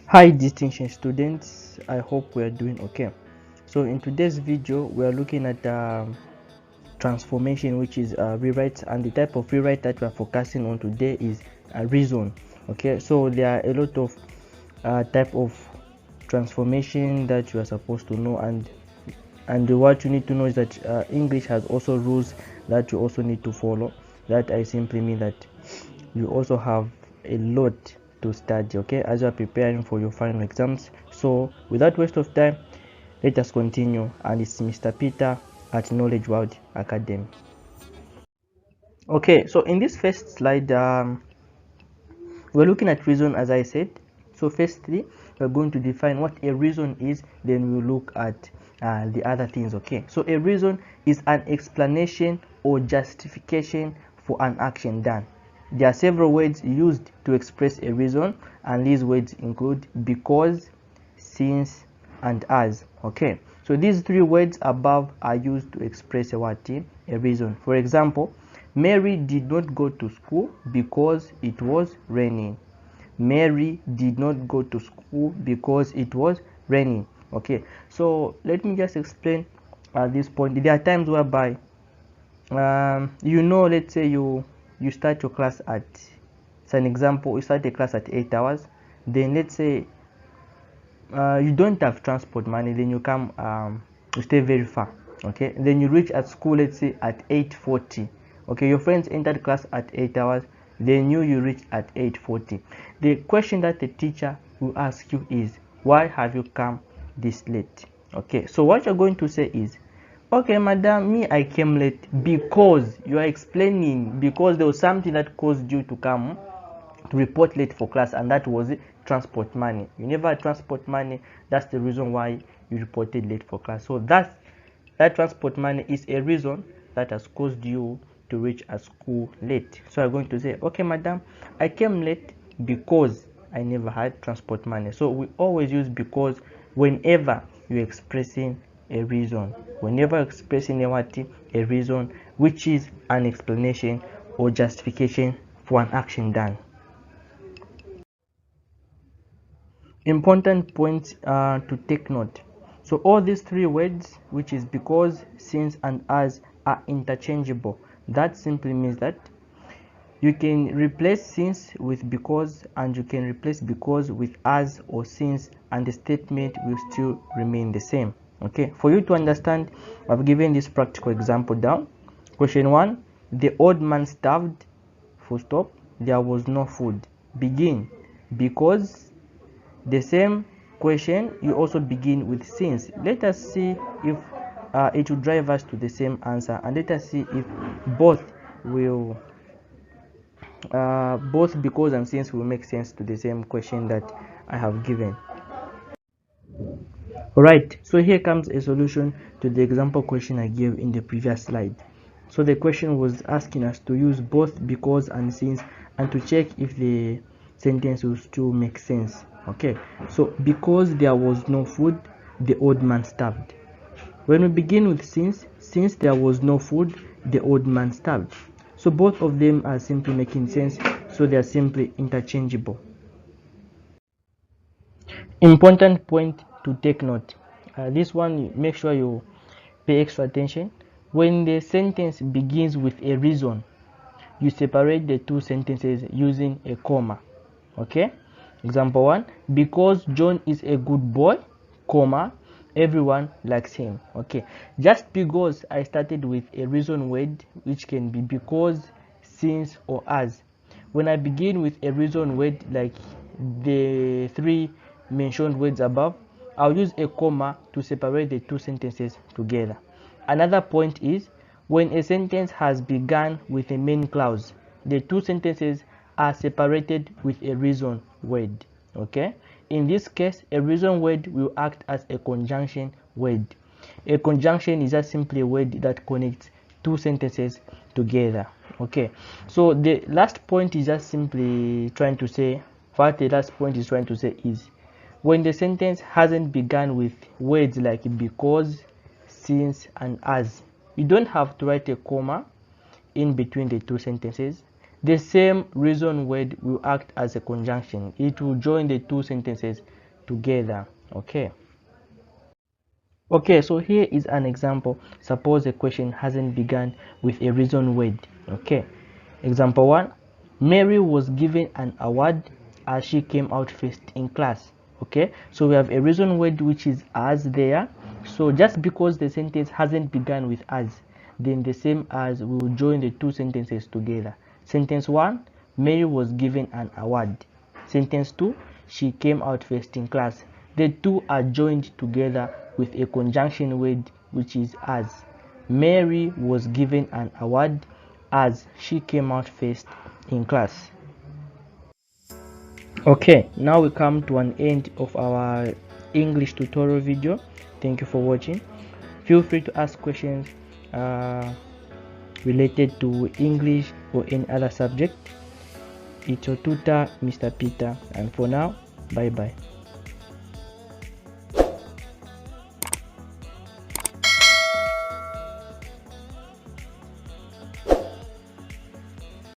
Hi distinction students, I hope we are doing okay. So in today's video we are looking at transformation, which is rewrite, and the type of rewrite that we are focusing on today is reason. Okay, so there are a lot of type of transformation that you are supposed to know, and what you need to know is that English has also rules that you also need to follow. That I simply mean that you also have a lot to study, okay, as you are preparing for your final exams. So without waste of time, let us continue. And it's Mr. Peter at Knowledge World Academy. Okay, so in this first slide, we're looking at reason, as I said. So firstly, we're going to define what a reason is, then we'll look at the other things. Okay, so a reason is an explanation or justification for an action done. There are several words used to express a reason, and these words include because, since, and as. Okay, so these three words above are used to express a reason. For example, Mary did not go to school because it was raining. Mary did not go to school because it was raining. Okay, so let me just explain at this point. There are times whereby let's say you start your class at, it's an example, you start a class at 8 hours, then let's say you don't have transport money, then you come, you stay very far. Okay, then you reach at school, let's say at 8:40. Okay, your friends entered class at 8 hours, then you reach at 8:40. The question that the teacher will ask you is, why have you come this late? Okay, so what you're going to say is, okay madam, me I came late because you are explaining, because there was something that caused you to come, to report late for class, and that was transport money. You never had transport money, that's the reason why you reported late for class. So that transport money is a reason that has caused you to reach a school late. So I'm going to say, okay madam, I came late because I never had transport money. So we always use because whenever you're expressing a reason, whenever expressing a reason, which is an explanation or justification for an action done. Important points to take note. So all these three words, which is because, since, and as, are interchangeable. That simply means that you can replace since with because, and you can replace because with as or since, and the statement will still remain the same. Okay, for you to understand, I've given this practical example down. Question 1, the old man starved, full stop, there was no food. Begin, because. The same question, you also begin with since. Let us see if it will drive us to the same answer, and let us see if both will both because and since will make sense to the same question that I have given. Alright, so here comes a solution to the example question I gave in the previous slide. So the question was asking us to use both because and since, and to check if the sentence will still make sense. Okay, so because there was no food, the old man starved. When we begin with since there was no food, the old man starved. So both of them are simply making sense, so they are simply interchangeable. Important point to take note. This one, make sure you pay extra attention. When the sentence begins with a reason, you separate the two sentences using a comma. Okay, example 1, because John is a good boy, comma, everyone likes him. Okay, just because I started with a reason word, which can be because, since, or as. When I begin with a reason word like the three mentioned words above, I'll use a comma to separate the two sentences together. Another point is, when a sentence has begun with a main clause, the two sentences are separated with a reason word. Okay, in this case, a reason word will act as a conjunction word. A conjunction is just simply a word that connects two sentences together. Okay, so the last point is just simply trying to say, what the last point is trying to say is, when the sentence hasn't begun with words like because, since, and as, you don't have to write a comma in between the two sentences. The same reason word will act as a conjunction. It will join the two sentences together. Okay, so here is an example. Suppose a question hasn't begun with a reason word. Okay, example 1, Mary was given an award as she came out first in class. Okay, so we have a reason word which is as there. So just because the sentence hasn't begun with as, then the same as we will join the two sentences together. Sentence 1, Mary was given an award. Sentence 2, she came out first in class. The two are joined together with a conjunction word which is as. Mary was given an award as she came out first in class. Okay, now we come to an end of our English tutorial video. Thank you for watching. Feel free to ask questions related to English or any other subject. It's your tutor, Mr. Peter, and for now, bye bye.